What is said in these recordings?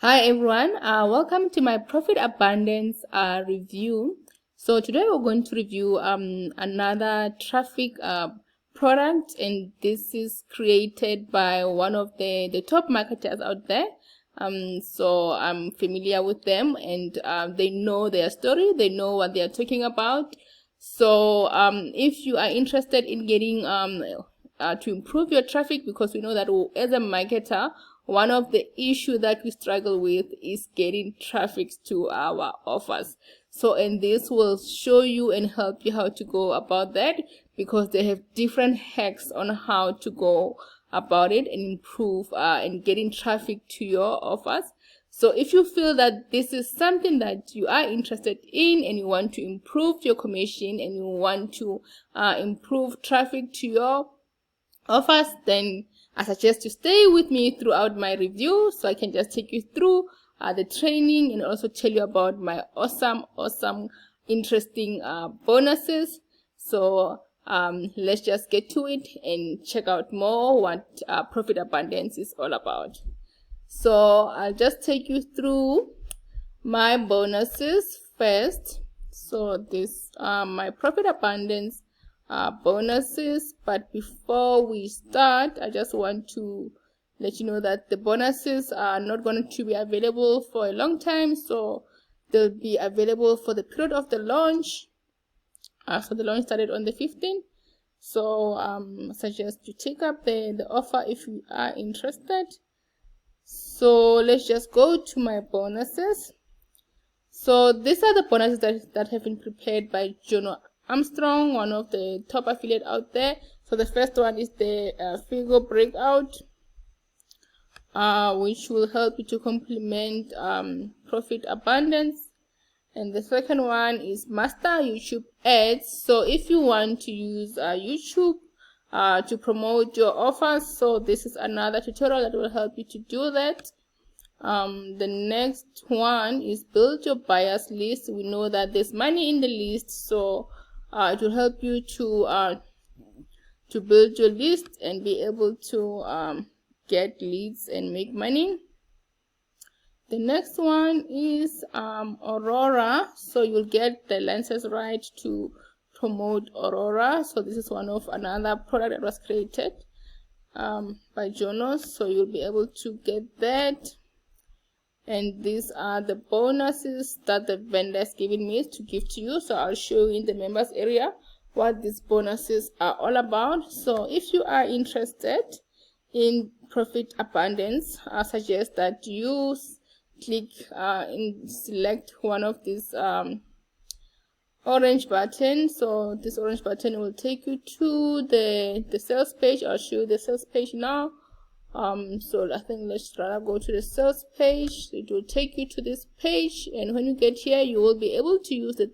Hi everyone, welcome to my profit abundance review. So today we're going to review another traffic product, and this is created by one of the top marketers out there. So I'm familiar with them, and they know their story, they know what they are talking about. So if you are interested in getting to improve your traffic, because we know that as a marketer, one of the issues that we struggle with is getting traffic to our offers. So, and this will show you and help you how to go about that, because they have different hacks on how to go about it and improve and getting traffic to your offers. So if you feel that this is something that you are interested in and you want to improve your commission and you want to improve traffic to your offers, then I suggest you stay with me throughout my review, so I can just take you through the training and also tell you about my awesome interesting bonuses. So let's just get to it and check out more what profit abundance is all about. So I'll just take you through my bonuses first. So this my profit abundance bonuses, but before we start, I just want to let you know that the bonuses are not going to be available for a long time, so they'll be available for the period of the launch. So the launch started on the 15th, so I suggest you take up the offer if you are interested. So let's just go to my bonuses. So these are the bonuses that have been prepared by Jono Armstrong, one of the top affiliate out there. So the first one is the Figo breakout, which will help you to complement profit abundance. And the second one is Master YouTube Ads. So if you want to use YouTube to promote your offers, so this is another tutorial that will help you to do that. The next one is Build Your Buyers List. We know that there's money in the list, so it will help you to build your list and be able to get leads and make money. The next one is Aurora. So you'll get the lenses right to promote Aurora. So this is one of another product that was created by Jonas, so you'll be able to get that. And these are the bonuses that the vendor has given me to give to you. So I'll show you in the members area what these bonuses are all about. So if you are interested in profit abundance, I suggest that you click and select one of these orange buttons. So this orange button will take you to the sales page. I'll show you the sales page now. So I think let's rather go to the sales page. It will take you to this page, and when you get here, you will be able to use the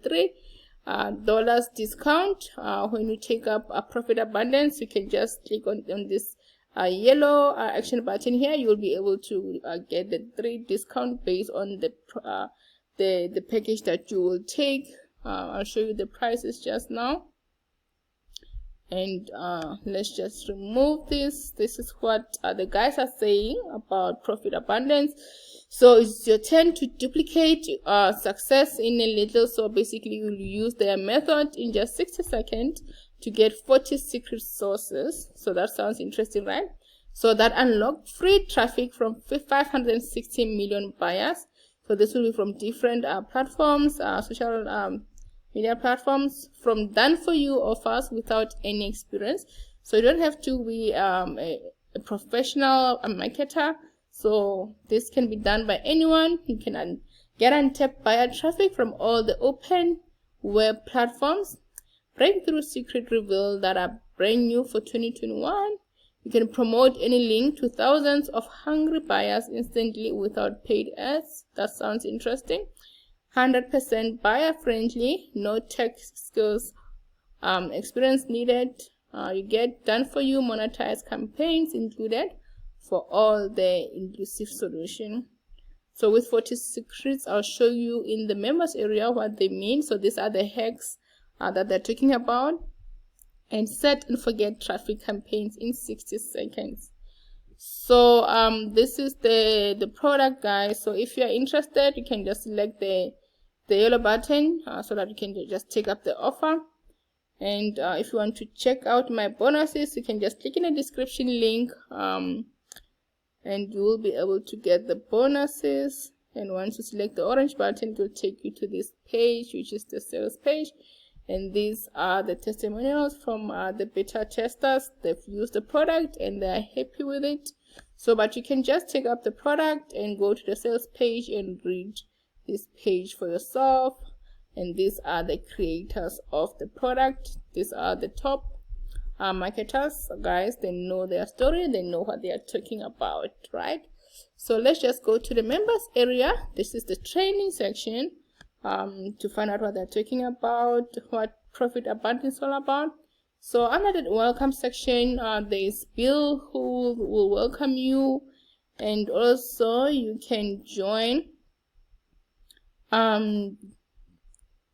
$3 discount. When you take up a profit abundance, you can just click on this yellow action button here. You will be able to get the $3 discount based on the package that you will take. I'll show you the prices just now. And let's just remove this. This is what the guys are saying about profit abundance. So it's your turn to duplicate success in a little. So basically you'll use their method in just 60 seconds to get 40 secret sources. So that sounds interesting, right? So that unlocked free traffic from 560 million buyers. So this will be from different platforms, social media platforms, from done for you offers without any experience. So you don't have to be a professional marketer. So this can be done by anyone. You can get untapped buyer traffic from all the open web platforms. Breakthrough secret reveal that are brand new for 2021. You can promote any link to thousands of hungry buyers instantly without paid ads. That sounds interesting. 100% buyer friendly, no tech skills experience needed. You get done for you monetized campaigns included for all the inclusive solution. So with 40 secrets, I'll show you in the members area what they mean. So these are the hacks that they're talking about. And set and forget traffic campaigns in 60 seconds. So this is the product, guys. So if you are interested, you can just select the yellow button so that you can just take up the offer. And if you want to check out my bonuses, you can just click in the description link, and you will be able to get the bonuses. And once you select the orange button, it will take you to this page, which is the sales page. And these are the testimonials from the beta testers. They've used the product and they're happy with it. So, but you can just take up the product and go to the sales page and read this page for yourself. And these are the creators of the product. These are the top marketers, guys. They know their story, they know what they are talking about, right? So let's just go to the members area. This is the training section, to find out what they're talking about, what Profit Abundance is all about. So under the welcome section, there is Bill, who will welcome you, and also you can join.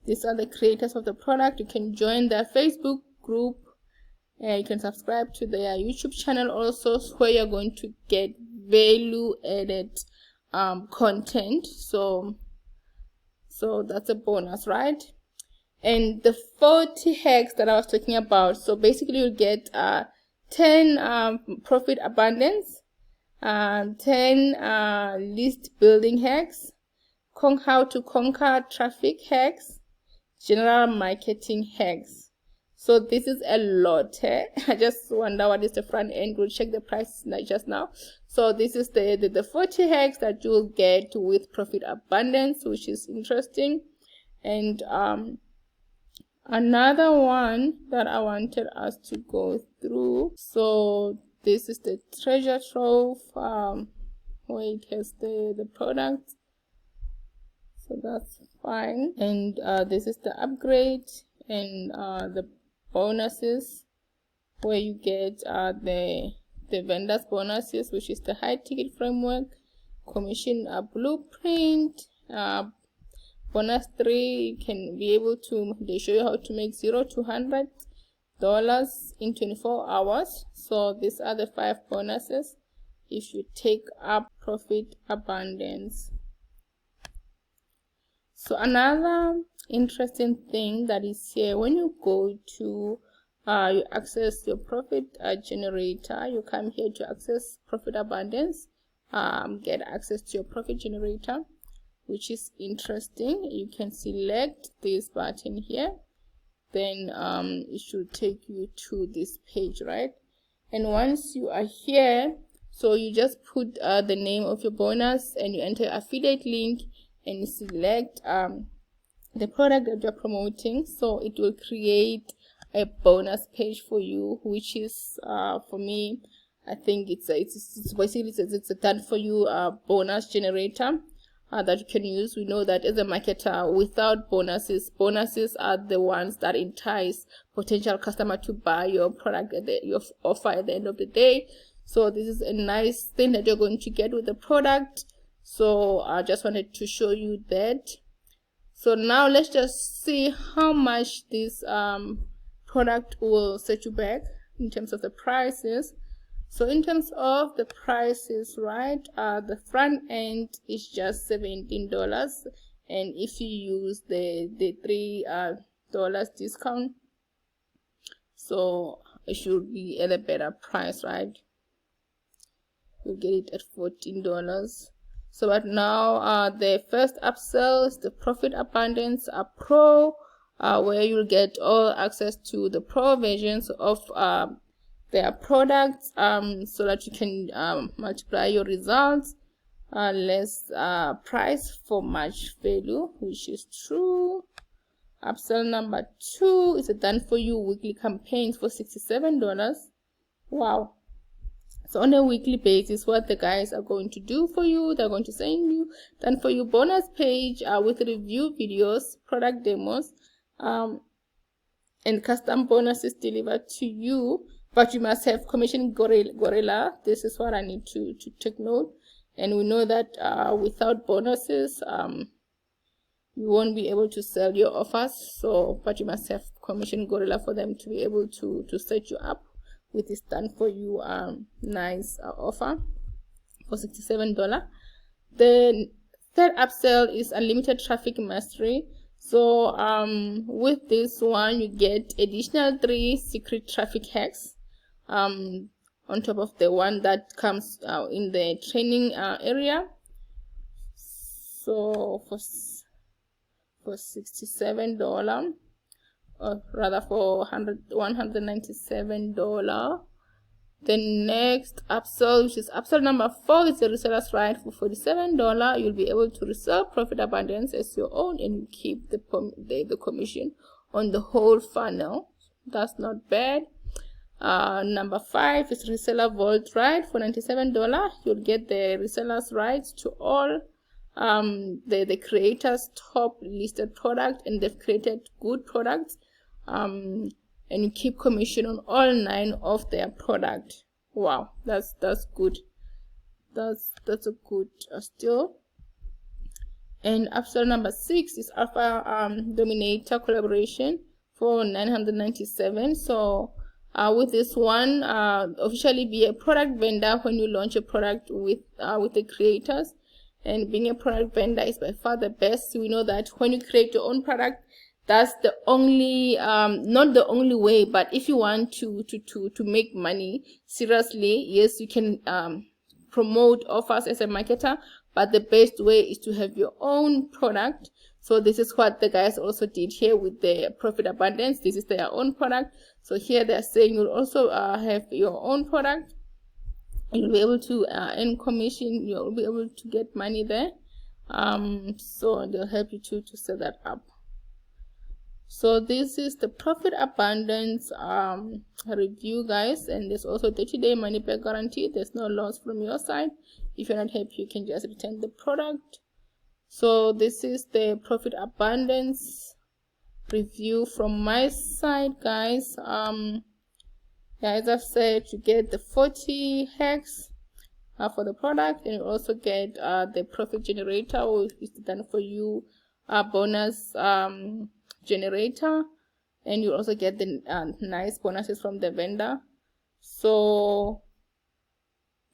These are the creators of the product. You can join their Facebook group. You can subscribe to their YouTube channel also, where you're going to get value added content. So that's a bonus, right? And the 40 hacks that I was talking about, so basically you'll get 10 profit abundance, 10 list building hacks, how to conquer traffic hacks, general marketing hacks. So this is a lot. I just wonder what is the front end. We'll check the price just now. So this is the 40 hacks that you'll get with Profit Abundance, which is interesting. And another one that I wanted us to go through. So this is the treasure trove, where it has the product. So that's fine. And this is the upgrade and the bonuses, where you get the vendors bonuses, which is the high ticket framework, commission blueprint, bonus 3. You can be able to, they show you how to make $0 to $100 in 24 hours. So these are the 5 bonuses if you take up Profit Abundance. So another interesting thing that is here, when you go to you access your profit generator, you come here to access Profit Abundance, get access to your profit generator, which is interesting. You can select this button here, then it should take you to this page, right? And once you are here, so you just put the name of your bonus and you enter your affiliate link and you select the product that you're promoting. So it will create a bonus page for you, which is for me, I think it's basically it's a done for you bonus generator that you can use. We know that as a marketer, without bonuses are the ones that entice potential customer to buy your product your offer at the end of the day. So this is a nice thing that you're going to get with the product. So I just wanted to show you that. So now let's just see how much this product will set you back in terms of the prices. So in terms of the prices, right, the front end is just $17, and if you use the $3 discount, so it should be at a better price, right? You'll get it at $14. So but now the first upsell is the Profit Abundance Pro, where you'll get all access to the pro versions of their products, so that you can multiply your results, less price for much value, which is true. Upsell number 2 is a done for you weekly campaigns for $67. Wow. So on a weekly basis, what the guys are going to do for you, they're going to send you done for you bonus page with review videos, product demos, and custom bonuses delivered to you. But you must have commission gorilla. This is what I need to take note. And we know that without bonuses, you won't be able to sell your offers. So, but you must have commission gorilla for them to be able to set you up with this done for you nice offer for $67. The third upsell is unlimited traffic mastery. So with this one you get additional 3 secret traffic hacks on top of the one that comes in the training area. So for $67, or rather for $197. The next upsell, which is upsell number 4, is the reseller's right. For $47, you'll be able to resell Profit Abundance as your own, and you keep the commission on the whole funnel. That's not bad. Number 5 is reseller vault right. For $97, you'll get the reseller's rights to all the creators' top listed product, and they've created good products, and you keep commission on all 9 of their product. Wow, that's good. That's a good steal. And upsell number 6 is Alpha Dominator collaboration for $997. So with this one, officially be a product vendor when you launch a product with the creators. And being a product vendor is by far the best. We know that when you create your own product, that's the only not the only way, but if you want to make money seriously, yes, you can promote offers as a marketer, but the best way is to have your own product. So this is what the guys also did here with the Profit Abundance. This is their own product. So here they're saying you'll also have your own product. You'll be able to earn commission. You'll be able to get money there. So they'll help you to set that up. So this is the Profit Abundance review, guys, and there's also 30-day money back guarantee. There's no loss from your side. If you're not happy, you can just return the product. So this is the Profit Abundance review from my side, guys. Yeah, as I've said, you get the 40 hacks for the product, and you also get the profit generator, which is done for you bonus generator, and you also get the nice bonuses from the vendor. So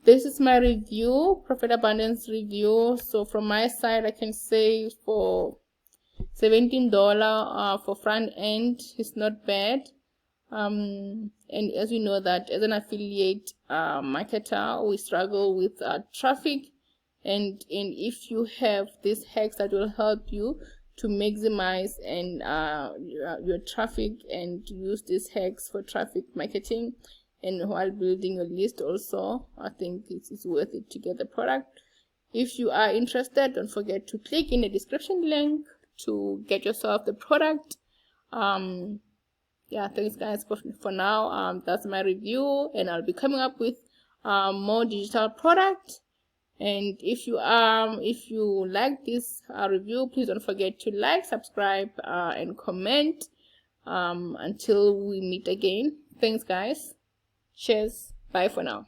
this is my review, Profit Abundance review. So from my side, I can say for $17 for front end is not bad. And as you know that as an affiliate marketer, we struggle with traffic, and if you have these hacks that will help you to maximize and your traffic, and use these hacks for traffic marketing and while building your list also, I think it's worth it to get the product. If you are interested, don't forget to click in the description link to get yourself the product. Yeah, thanks guys for now. That's my review, and I'll be coming up with more digital product. And if you like this review, please don't forget to like, subscribe, and comment. Until we meet again, thanks guys. Cheers. Bye for now.